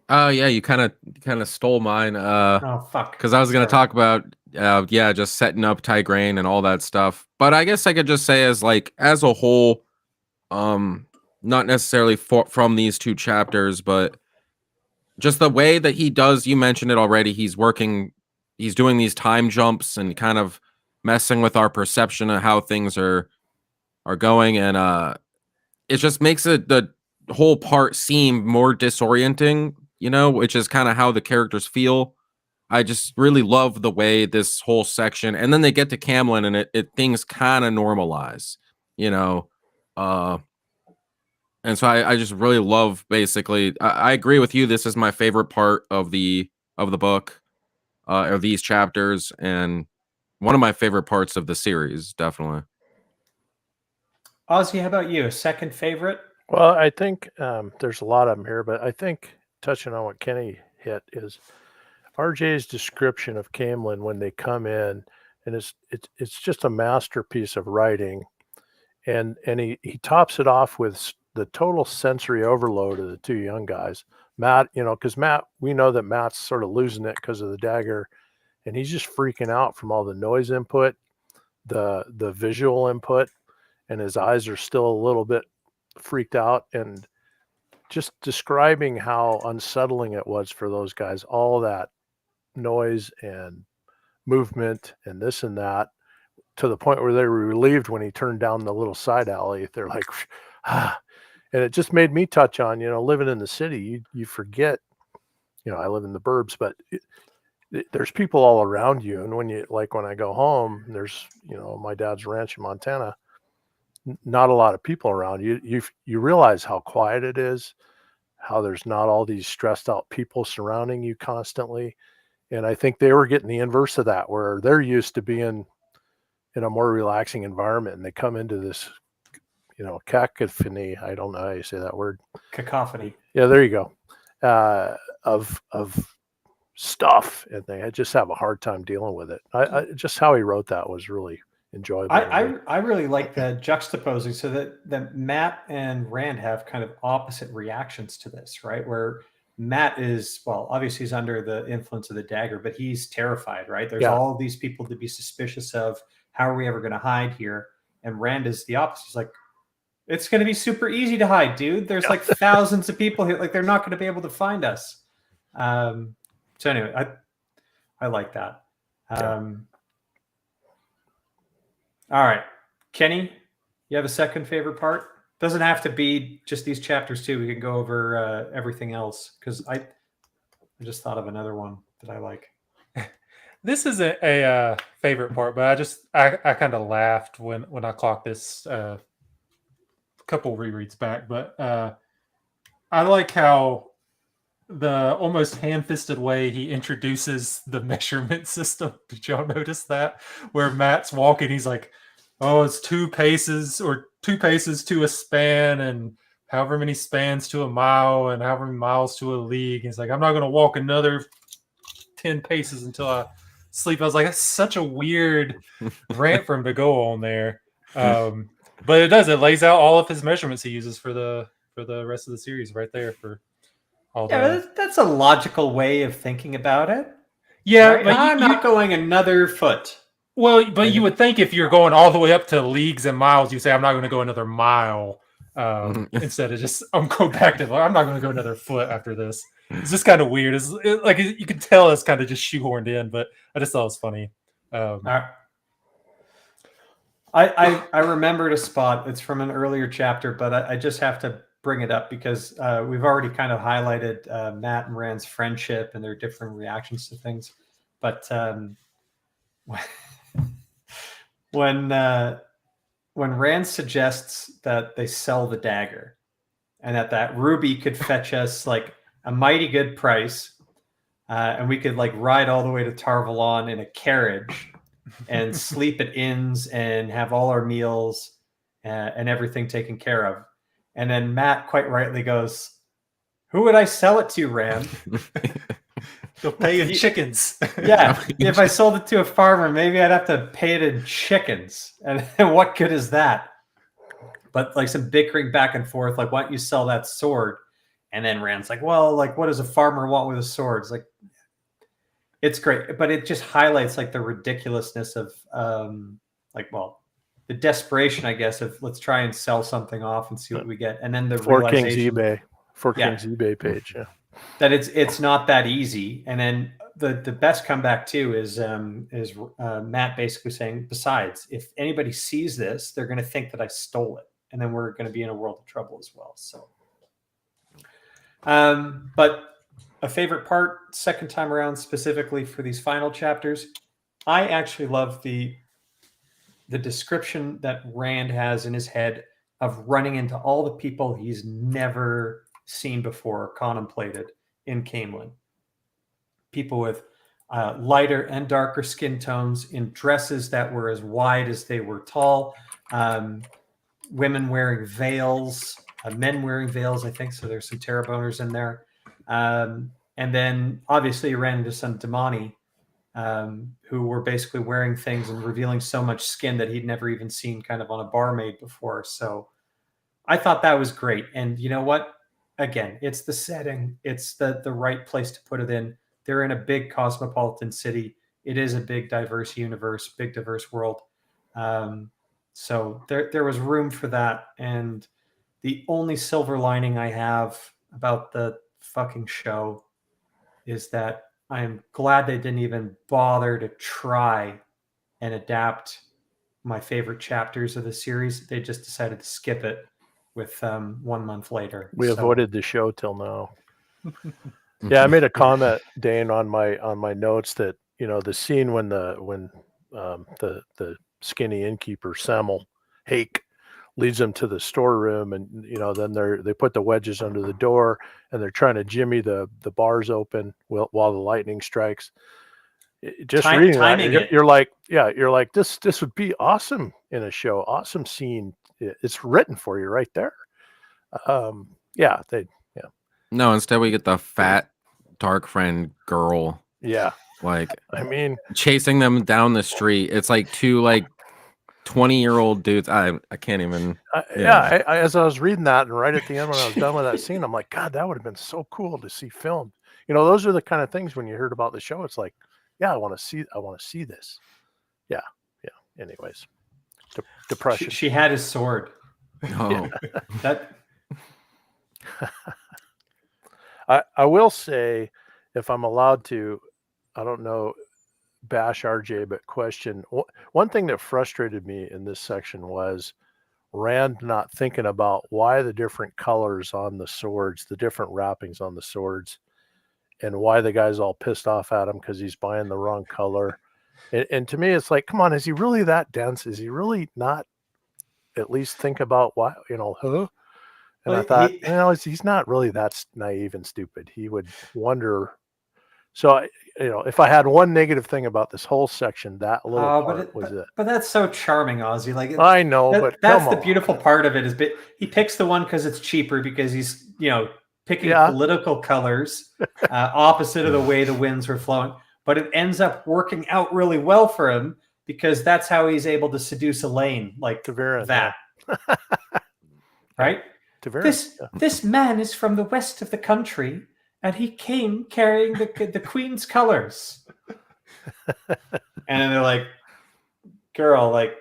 S4: Yeah, you kind of stole mine.
S1: Oh fuck!
S4: Because I was going to talk about just setting up Tigraine and all that stuff. But I guess I could just say as a whole, not necessarily from these two chapters, but just the way that he does. You mentioned it already. He's doing these time jumps and kind of messing with our perception of how things are going, and it just makes the whole part seem more disorienting, which is kind of how the characters feel. I just really love the way this whole section, and then they get to Caemlyn and it things kind of normalize, and so I just really love, basically, I agree with you. This is my favorite part of the book, or these chapters, and one of my favorite parts of the series, definitely.
S1: Ozzy, how about you? A second favorite?
S2: Well, I think there's a lot of them here, but I think touching on what Kenny hit is RJ's description of Caemlyn when they come in, and it's just a masterpiece of writing, and he tops it off with the total sensory overload of the two young guys. Matt, because Matt, we know that Matt's sort of losing it because of the dagger, and he's just freaking out from all the noise input, the visual input, and his eyes are still a little bit freaked out, and just describing how unsettling it was for those guys, all that noise and movement and this and that, to the point where they were relieved when he turned down the little side alley. They're like, ah. And it just made me touch on, living in the city, you forget, I live in the burbs, but there's people all around you. And when I go home, there's, my dad's ranch in Montana, not a lot of people around you. You realize how quiet it is, how there's not all these stressed out people surrounding you constantly. And I think they were getting the inverse of that, where they're used to being in a more relaxing environment, and they come into this, cacophony. I don't know how you say that word.
S1: Cacophony.
S2: Yeah, there you go. Of stuff, and they just have a hard time dealing with it. I just how he wrote that was really enjoyable.
S1: I really like the juxtaposing, so that Matt and Rand have kind of opposite reactions to this, right? Where Matt is, well, obviously he's under the influence of the dagger, but he's terrified, right? There's all these people to be suspicious of. How are we ever going to hide here? And Rand is the opposite. He's like, it's going to be super easy to hide, dude. There's like thousands of people here. Like, they're not going to be able to find us. So anyway, I like that. All right. Kenny, you have a second favorite part? Doesn't have to be just these chapters too. We can go over everything else, because I just thought of another one that I like.
S3: This isn't a favorite part, but I kind of laughed when I clocked this couple rereads back. But I like how the almost hand-fisted way he introduces the measurement system. Did y'all notice that? Where Matt's walking, he's like, oh, it's 2 paces to a span, and however many spans to a mile, and however many miles to a league. He's like, I'm not going to walk another 10 paces until I sleep. I was like, that's such a weird rant for him to go on there. But it does. It lays out all of his measurements he uses for the rest of the series right there for all
S1: Yeah,
S3: the.
S1: that's a logical way of thinking about it.
S3: Yeah,
S1: right?
S3: but
S1: I'm not going another foot.
S3: Well, but you would think if you're going all the way up to leagues and miles, you say, I'm not going to go another mile instead of just, I'm going back to, I'm not going to go another foot after this. It's just kind of weird. Like you can tell it's kind of just shoehorned in, but I just thought it was funny.
S1: I remembered a spot. It's from an earlier chapter, but I just have to bring it up because we've already kind of highlighted Matt and Rand's friendship and their different reactions to things. But when Rand suggests that they sell the dagger and that ruby could fetch us like a mighty good price, and we could like ride all the way to Tarvalon in a carriage and sleep at inns and have all our meals and everything taken care of. And then Matt quite rightly goes, who would I sell it to, Rand?
S3: They'll pay in chickens.
S1: Yeah, if I sold it to a farmer, maybe I'd have to pay it in chickens. And what good is that? But like some bickering back and forth, like, why don't you sell that sword? And then Rand's like, well, like, what does a farmer want with a sword? It's like, it's great, but it just highlights like the ridiculousness of the desperation, I guess, of let's try and sell something off and see what we get. And then the
S2: Four Kings
S1: realization
S2: eBay page. Yeah.
S1: That it's not that easy. And then the best comeback too is Matt basically saying, besides, if anybody sees this, they're going to think that I stole it, and then we're going to be in a world of trouble as well. So, but a favorite part, second time around, specifically for these final chapters, I actually love the description that Rand has in his head of running into all the people he's never seen before or contemplated in Caemlyn. People with lighter and darker skin tones in dresses that were as wide as they were tall, women wearing veils, men wearing veils, I think. So there's some Terreboners in there. And then obviously you ran into some Damani who were basically wearing things and revealing so much skin that he'd never even seen kind of on a barmaid before. So I thought that was great. And you know what? Again, it's the setting. It's the right place to put it in. They're in a big cosmopolitan city. It is a big, diverse universe, big, diverse world. So there was room for that. And the only silver lining I have about the fucking show is that I'm glad they didn't even bother to try and adapt my favorite chapters of the series. They just decided to skip it with 1 month later.
S2: We avoided the show till now. Yeah, I made a comment, Dane, on my notes that, you know, the scene when the skinny innkeeper Caemlyn Hake leads them to the storeroom, and you know, then they put the wedges under the door and they're trying to jimmy the bars open while the lightning strikes. Just reading that, you're like, this would be awesome in a show. Awesome scene. It's written for you right there.
S4: No, instead we get the fat dark friend girl.
S2: Yeah.
S4: Like,
S2: I mean,
S4: chasing them down the street. It's like two 20-year-old dudes. I can't even.
S2: As I was reading that, and right at the end when I was done with that scene, I'm like, God, that would have been so cool to see filmed. You know, those are the kind of things when you heard about the show, it's like, yeah, I want to see this. Yeah. Anyways, depression.
S1: She had his sword.
S4: Oh,
S1: that.
S2: I will say, if I'm allowed to, I don't know, bash RJ, but question. One thing that frustrated me in this section was Rand not thinking about why the different colors on the swords, the different wrappings on the swords, and why the guy's all pissed off at him because he's buying the wrong color. And to me, it's like, come on, is he really that dense? Is he really not at least think about why, huh? And I thought, he's not really that naive and stupid. He would wonder. So, if I had one negative thing about this whole section, that little part was it.
S1: But that's so charming, Ozzy. Like,
S2: I know, but
S1: that's the beautiful part of it is he picks the one because it's cheaper, because he's, picking political colors opposite of the way the winds were flowing. but it ends up working out really well for him because that's how he's able to seduce Elaine like
S2: Taverin,
S1: that. Right?
S2: Taverin.
S1: This man is from the west of the country, and he came carrying the queen's colors. And then they're like, girl, like,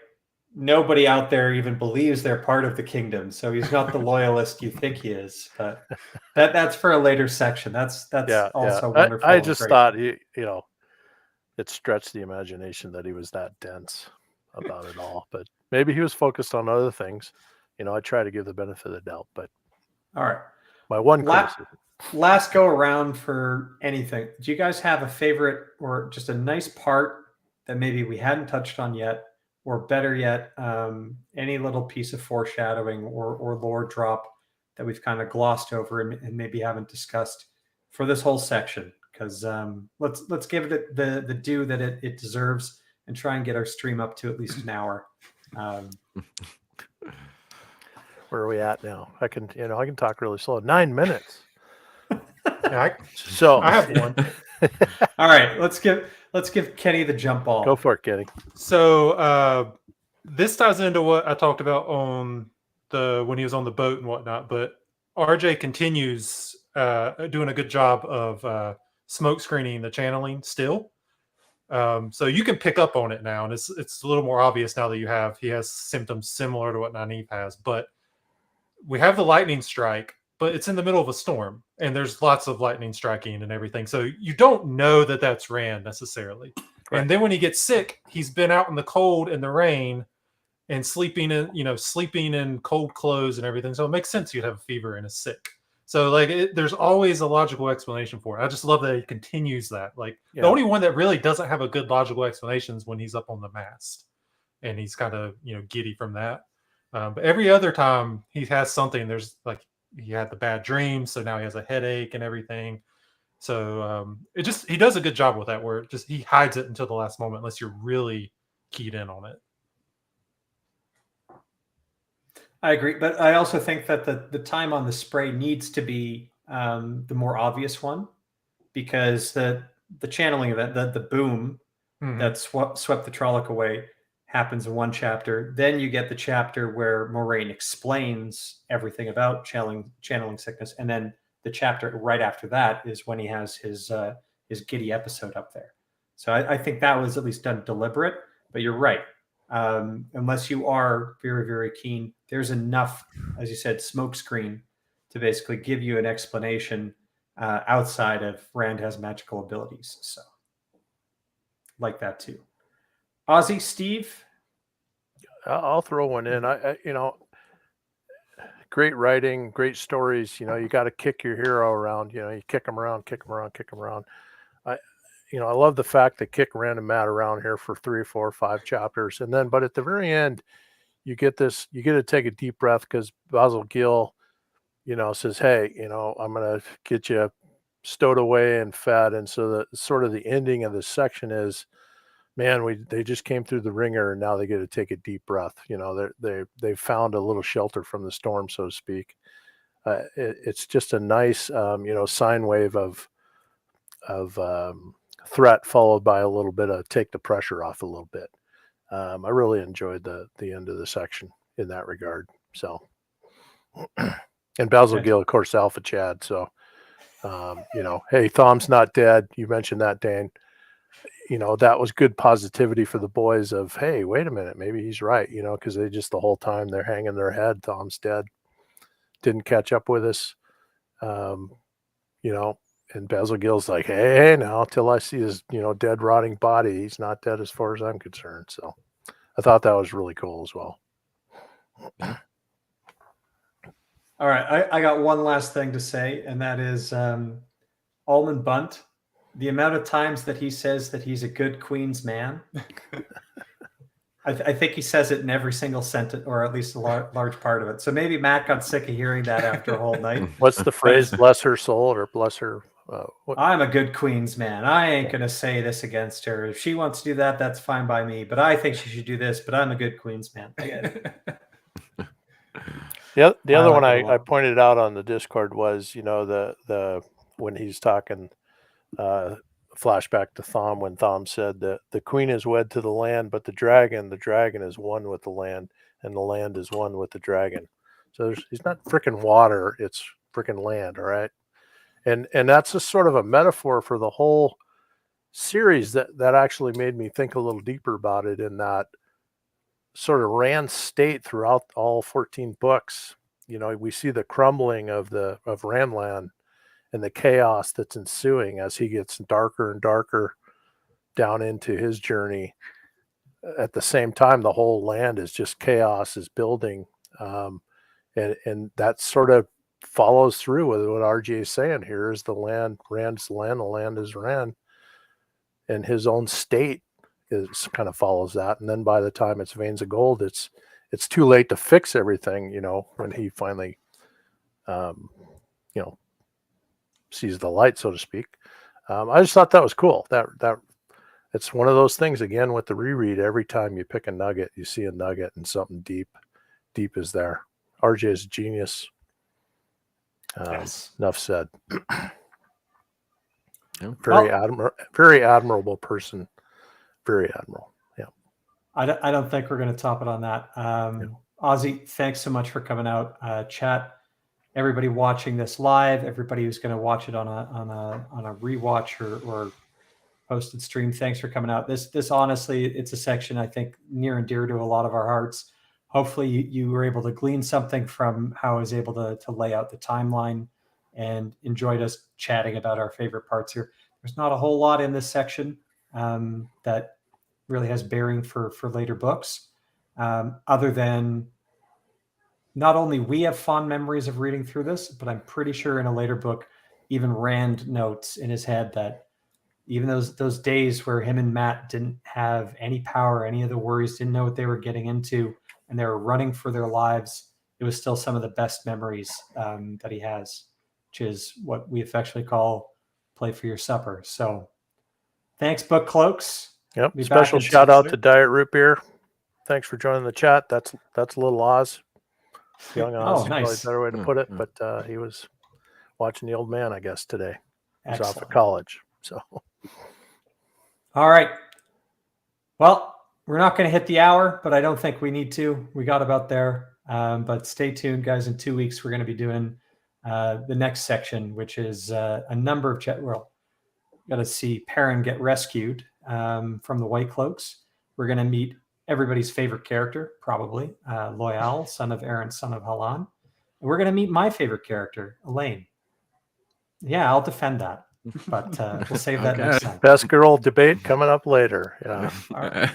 S1: nobody out there even believes they're part of the kingdom, so he's not the loyalist you think he is. But that's for a later section. That's also wonderful.
S2: I just thought you know, it stretched the imagination that he was that dense about it all. But maybe he was focused on other things. You know, I try to give the benefit of the doubt. But
S1: all right,
S2: my one criticism.
S1: Last go around for anything. Do you guys have a favorite or just a nice part that maybe we hadn't touched on yet? Or better yet, any little piece of foreshadowing or lore drop that we've kind of glossed over and maybe haven't discussed for this whole section. Because let's give it the due that it deserves and try and get our stream up to at least an hour.
S2: Where are we at now? I can talk really slow. 9 minutes.
S3: I
S2: I
S3: have one.
S1: All right, let's give Kenny the jump ball.
S2: Go for it, Kenny.
S3: So this ties into what I talked about on when he was on the boat and whatnot. But RJ continues doing a good job of smoke screening the channeling still. So you can pick up on it now, and it's a little more obvious now that he has symptoms similar to what Nynaeve has. But we have the lightning strike, but it's in the middle of a storm, and there's lots of lightning striking and everything. So you don't know that that's Rand necessarily. Right. And then when he gets sick, he's been out in the cold and the rain and sleeping in cold clothes and everything. So it makes sense you'd have a fever and is sick. So like there's always a logical explanation for it. I just love that he continues that. Like the only one that really doesn't have a good logical explanation is when he's up on the mast and he's kind of, giddy from that. But every other time he has something, there's like, he had the bad dream, so now he has a headache and everything. So he does a good job with that, where he hides it until the last moment, unless you're really keyed in on it.
S1: I agree, but I also think that the time on the spray needs to be the more obvious one, because the channeling event, the boom that swept the Trolloc away, happens in one chapter. Then you get the chapter where Moraine explains everything about channeling sickness, and then the chapter right after that is when he has his giddy episode up there. So I think that was at least done deliberate. But you're right. Unless you are very, very keen, there's enough, as you said, smokescreen to basically give you an explanation outside of Rand has magical abilities. So like that too. Ozzy, Steve?
S2: I'll throw one in. I great writing, great stories. You got to kick your hero around. You kick him around. I love the fact that Kick ran and Matt around here for 3, 4, 5 chapters. And then, but at the very end, you get to take a deep breath because Basil Gill, says, hey, I'm going to get you stowed away and fed. And so the ending of this section is, man, they just came through the ringer and now they get to take a deep breath. They found a little shelter from the storm, so to speak. It's just a nice, sine wave of threat followed by a little bit of take the pressure off a little bit. I really enjoyed the end of the section in that regard. So, and Basil Gill, of course, Alpha Chad. So, hey, Thom's not dead. You mentioned that, Dane. That was good positivity for the boys of, hey, wait a minute, maybe he's right, because they just the whole time they're hanging their head. Thom's dead. Didn't catch up with us. And Basil Gill's like, hey, now till I see his, dead, rotting body, he's not dead as far as I'm concerned. So I thought that was really cool as well.
S1: All right. I got one last thing to say, and that is Almond Bunt. The amount of times that he says that he's a good Queen's man, I think he says it in every single sentence, or at least a large part of it. So maybe Matt got sick of hearing that after a whole night.
S2: What's the phrase? Bless her soul, or bless her...
S1: I'm a good Queen's man. I ain't going to say this against her. If she wants to do that, that's fine by me. But I think she should do this, but I'm a good Queen's man.
S2: The other one I pointed out on the Discord was, the when he's talking flashback to Thom when Thom said that the queen is wed to the land, but the dragon is one with the land, and the land is one with the dragon. So he's not freaking water; it's freaking land, all right. And that's a sort of a metaphor for the whole series that actually made me think a little deeper about it. In that sort of Rand's state throughout all 14 books, you know, we see the crumbling of Randland and the chaos that's ensuing as he gets darker and darker down into his journey. At the same time, the whole land is just chaos is building. And that sort of follows through with what RJ is saying. Here is the land, Rand's land, the land is Rand. And his own state is kind of follows that. And then by the time it's Veins of Gold, it's too late to fix everything, you know, when he finally, you know, sees the light, so to speak. I just thought that was cool. That it's one of those things, again, with the reread, every time you pick a nugget, you see a nugget and something deep is there. RJ is a genius.
S3: Yes.
S2: Enough said.
S4: Yeah.
S2: Very admirable person. Very admirable. Yeah.
S1: I don't think we're going to top it on that. Ozzy, thanks so much for coming out. Chat, everybody watching this live, everybody who's going to watch it on a rewatch or posted stream, thanks for coming out. This honestly, it's a section I think near and dear to a lot of our hearts. Hopefully you were able to glean something from how I was able to lay out the timeline and enjoyed us chatting about our favorite parts here. There's not a whole lot in this section that really has bearing for later books, other than not only we have fond memories of reading through this, but I'm pretty sure in a later book, even Rand notes in his head that even those days where him and Matt didn't have any power, any of the worries, didn't know what they were getting into, and they were running for their lives, it was still some of the best memories that he has, which is what we affectionately call play for your supper. So thanks, Bookcloaks.
S2: Yep.
S1: Be
S2: Special
S1: back in
S2: shout out
S1: 6
S2: to Diet Root Beer. Thanks for joining the chat. That's little Oz. Young Oz is probably
S1: nice.
S2: a better way to put it, but he was watching the old man, I guess, today. He's off at
S1: Excellent.
S2: college. So
S1: All right. Well, we're not going to hit the hour, but I don't think we need to. We got about there. But stay tuned, guys. In 2 weeks, we're going to be doing the next section, which is a number of well, got to see Perrin get rescued from the Whitecloaks. We're going to meet everybody's favorite character, probably Loyal, son of Aaron, son of Halan. And we're going to meet my favorite character, Elaine. Yeah, I'll defend that, but we'll save that next time.
S2: best girl debate coming up later. Yeah.
S1: All right.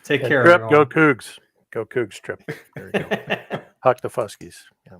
S1: Take
S2: And
S1: care,
S2: Trip,
S1: everyone.
S2: go Cougs. Go Cougs, Trip. There you go. Huck the Fuskies. Yeah.